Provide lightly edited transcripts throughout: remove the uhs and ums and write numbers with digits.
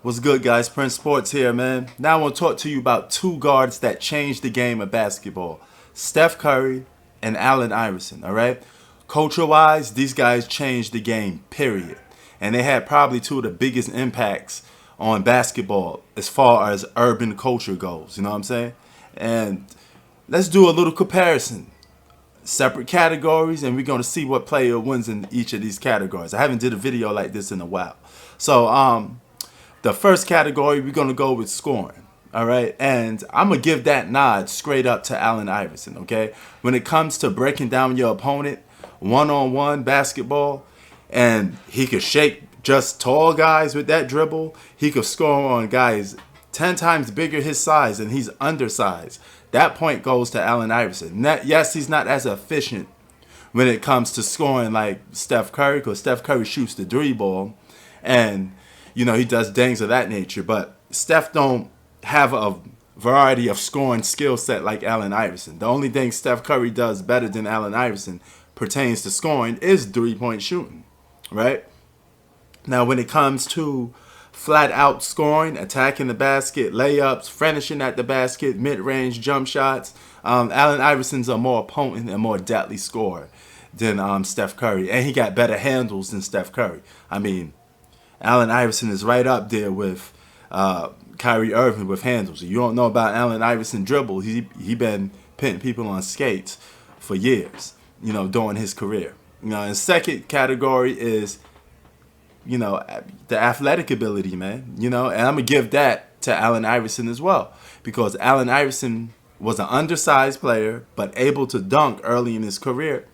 What's good, guys? Prince Sports here, man. Now I want to talk to you about two guards that changed the game of basketball. Steph Curry and Allen Iverson, all right? Culture-wise, these guys changed the game, period. And they had probably two of the biggest impacts on basketball as far as urban culture goes, you know what I'm saying? And let's do a little comparison. Separate categories, and we're going to see what player wins in each of these categories. I haven't did a video like this in a while. So, the first category, we're going to go with scoring. All right. And I'm going to give that nod straight up to Allen Iverson. Okay. When it comes to breaking down your opponent, one-on-one basketball, and he could shake just tall guys with that dribble. He could score on guys 10 times bigger his size, and he's undersized. That point goes to Allen Iverson. Yes, he's not as efficient when it comes to scoring like Steph Curry, because Steph Curry shoots the three ball, and he does things of that nature. But Steph don't have a variety of scoring skill set like Allen Iverson. The only thing Steph Curry does better than Allen Iverson pertains to scoring is three-point shooting, right? Now, when it comes to flat-out scoring, attacking the basket, layups, finishing at the basket, mid-range jump shots, Allen Iverson's a more potent and more deadly scorer than Steph Curry. And he got better handles than Steph Curry. I mean, Allen Iverson is right up there with Kyrie Irving with handles. If you don't know about Allen Iverson dribble, he been pitting people on skates for years, during his career. And second category is, the athletic ability, man. And I'm going to give that to Allen Iverson as well. Because Allen Iverson was an undersized player, but able to dunk early in his career.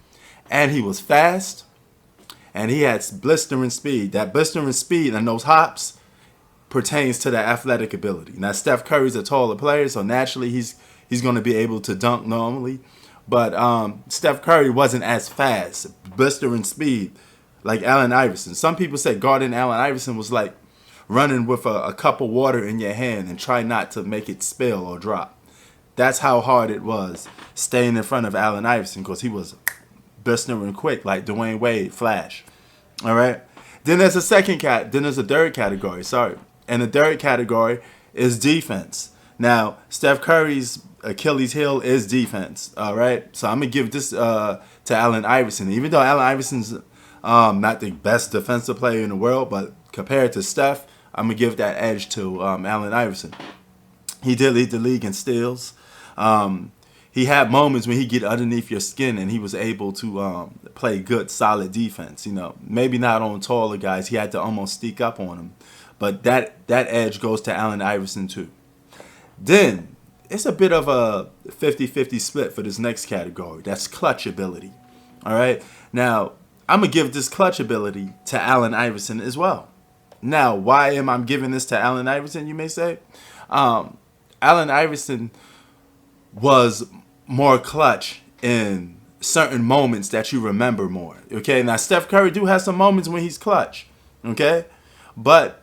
And he was fast. And he had blistering speed. That blistering speed and those hops pertains to that athletic ability. Now, Steph Curry's a taller player, so naturally he's going to be able to dunk normally. But Steph Curry wasn't as fast, blistering speed, like Allen Iverson. Some people say guarding Allen Iverson was like running with a cup of water in your hand and try not to make it spill or drop. That's how hard it was staying in front of Allen Iverson, because he was blistering quick like Dwayne Wade, Flash. All right. Then there's a third category. Sorry. And the third category is defense. Now, Steph Curry's Achilles heel is defense. All right. So I'm gonna give this to Allen Iverson. Even though Allen Iverson's not the best defensive player in the world, but compared to Steph, I'm gonna give that edge to Allen Iverson. He did lead the league in steals. He had moments when he get underneath your skin and he was able to play good, solid defense. Maybe not on taller guys. He had to almost sneak up on them. But that edge goes to Allen Iverson too. Then it's a bit of a 50-50 split for this next category. That's clutch ability. All right. Now, I'm going to give this clutch ability to Allen Iverson as well. Now, why am I giving this to Allen Iverson, you may say? Allen Iverson was more clutch in certain moments that you remember more. Okay, now Steph Curry do have some moments when he's clutch. Okay, but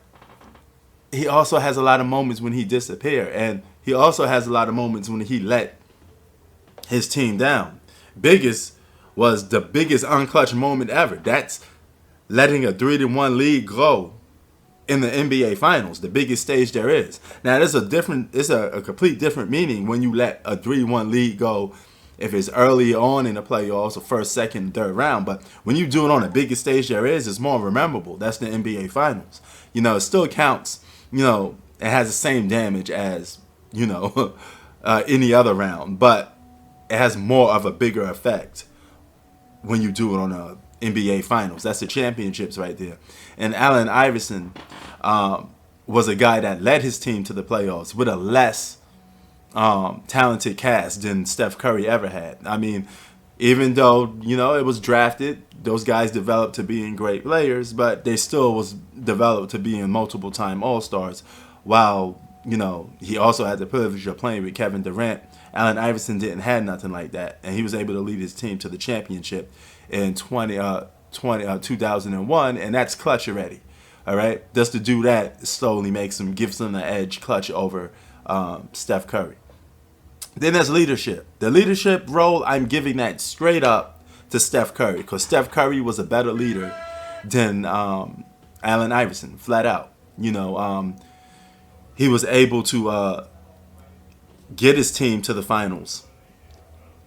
he also has a lot of moments when he disappear, and he also has a lot of moments when he let his team down. Was the biggest unclutch moment ever. That's letting a 3-1 lead go in the NBA Finals, the biggest stage there is. Now, it's a complete different meaning when you let a 3-1 lead go if it's early on in the playoffs or first, second, third round. But when you do it on the biggest stage there is, it's more memorable. That's the NBA Finals. It still counts. It has the same damage as, any other round. But it has more of a bigger effect when you do it on a NBA Finals. That's the championships right there. And Allen Iverson was a guy that led his team to the playoffs with a less talented cast than Steph Curry ever had. I mean, even though, it was drafted, those guys developed to being great players, but they still was developed to being multiple-time All-Stars, while, he also had the privilege of playing with Kevin Durant. Allen Iverson didn't have nothing like that, and he was able to lead his team to the championship in 2001, and that's clutch already. All right, just to do that slowly gives him the edge, clutch over Steph Curry. Then there's leadership. The leadership role, I'm giving that straight up to Steph Curry, because Steph Curry was a better leader than Allen Iverson, flat out. he was able to get his team to the finals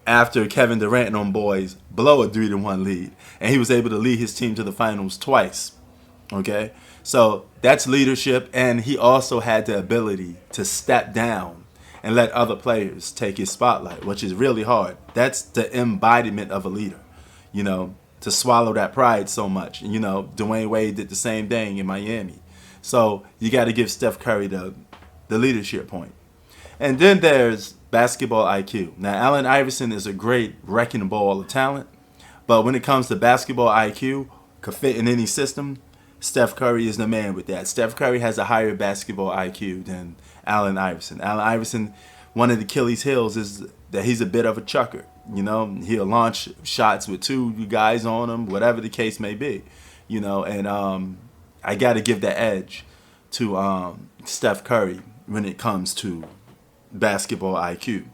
after Kevin Durant and them boys blow a 3-1 lead, and he was able to lead his team to the finals twice. Okay, so that's leadership, and he also had the ability to step down and let other players take his spotlight, which is really hard. That's the embodiment of a leader, you know, to swallow that pride so much. You know, Dwayne Wade did the same thing in Miami. So you got to give Steph Curry the leadership point. And then there's basketball IQ. Now, Allen Iverson is a great wrecking ball of talent, but when it comes to basketball IQ, could fit in any system, Steph Curry is the man with that. Steph Curry has a higher basketball IQ than Allen Iverson. Allen Iverson, one of the Achilles' heels is that he's a bit of a chucker. You know, he'll launch shots with two guys on him, whatever the case may be. You know, and I got to give the edge to Steph Curry when it comes to basketball IQ.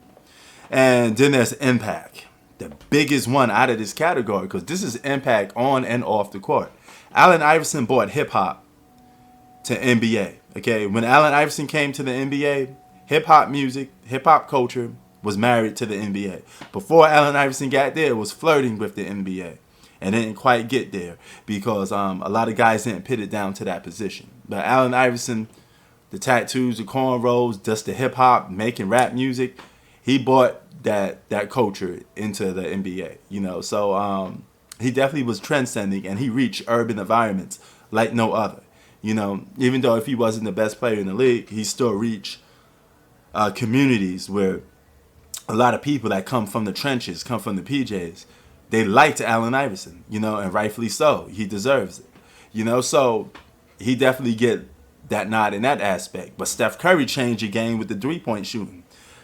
And then there's impact, the biggest one out of this category, because this is impact on and off the court. Allen Iverson brought hip-hop to NBA. Okay, when Allen Iverson came to the NBA, hip-hop music, hip-hop culture was married to the NBA. Before Allen Iverson got there, it was flirting with the NBA. And didn't quite get there because a lot of guys didn't pit it down to that position. But Allen Iverson, the tattoos, the cornrows, just the hip hop, making rap music, he brought that culture into the NBA. You know, so he definitely was trendsetting, and he reached urban environments like no other. You know, even though if he wasn't the best player in the league, he still reached communities where a lot of people that come from the trenches, come from the PJs, they liked Allen Iverson, you know, and rightfully so. He deserves it, you know. So he definitely get that nod in that aspect. But Steph Curry changed the game with the three-point shooting.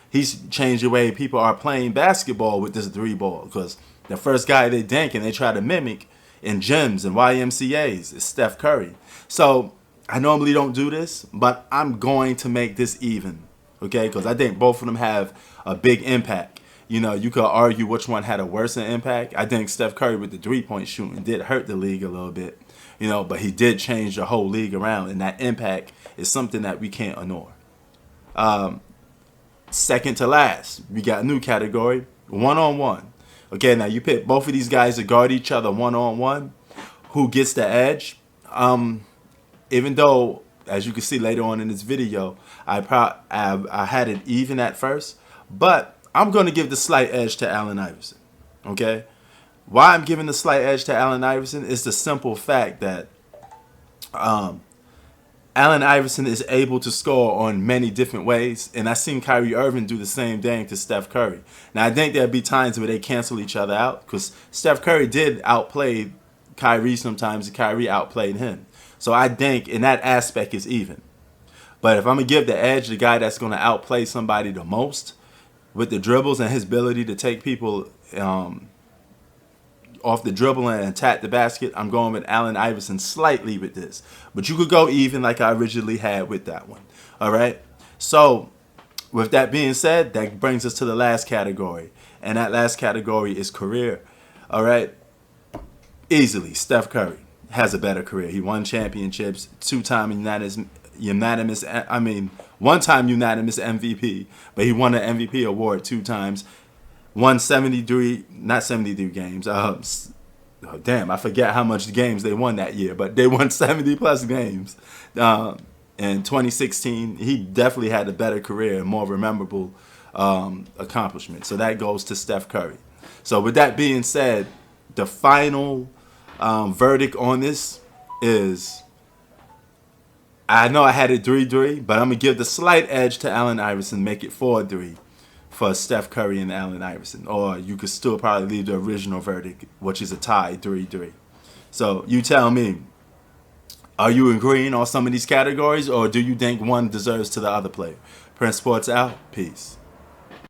He's changed the way people are playing basketball with this three ball, because the first guy they think and they try to mimic in gyms and YMCAs is Steph Curry. So I normally don't do this, but I'm going to make this even, okay? Because I think both of them have a big impact. You know, you could argue which one had a worse impact. I think Steph Curry with the three-point shooting did hurt the league a little bit, you know, but he did change the whole league around, and that impact is something that we can't ignore. Second to last, we got a new category, one-on-one. Okay, now you pick both of these guys to guard each other one-on-one. Who gets the edge? Even though, as you can see later on in this video, I had it even at first, but I'm going to give the slight edge to Allen Iverson, okay? Why I'm giving the slight edge to Allen Iverson is the simple fact that Allen Iverson is able to score on many different ways, and I've seen Kyrie Irving do the same thing to Steph Curry. Now, I think there'll be times where they cancel each other out, because Steph Curry did outplay Kyrie sometimes, and Kyrie outplayed him. So I think in that aspect it's even. But if I'm going to give the edge to the guy that's going to outplay somebody the most, with the dribbles and his ability to take people off the dribble and attack the basket, I'm going with Allen Iverson slightly with this. But you could go even like I originally had with that one. All right? So with that being said, that brings us to the last category. And that last category is career. All right? Easily, Steph Curry has a better career. He won championships, one-time unanimous MVP, but he won an MVP award 2 times. Won 73 games. Damn, I forget how much games they won that year, but they won 70 plus games. In 2016, he definitely had a better career and more memorable accomplishment. So that goes to Steph Curry. So with that being said, the final verdict on this is, I know I had it 3-3, but I'm going to give the slight edge to Allen Iverson, make it 4-3 for Steph Curry and Allen Iverson. Or you could still probably leave the original verdict, which is a tie, 3-3. So you tell me, are you agreeing on some of these categories, or do you think one deserves to the other player? Prince Sports out. Peace.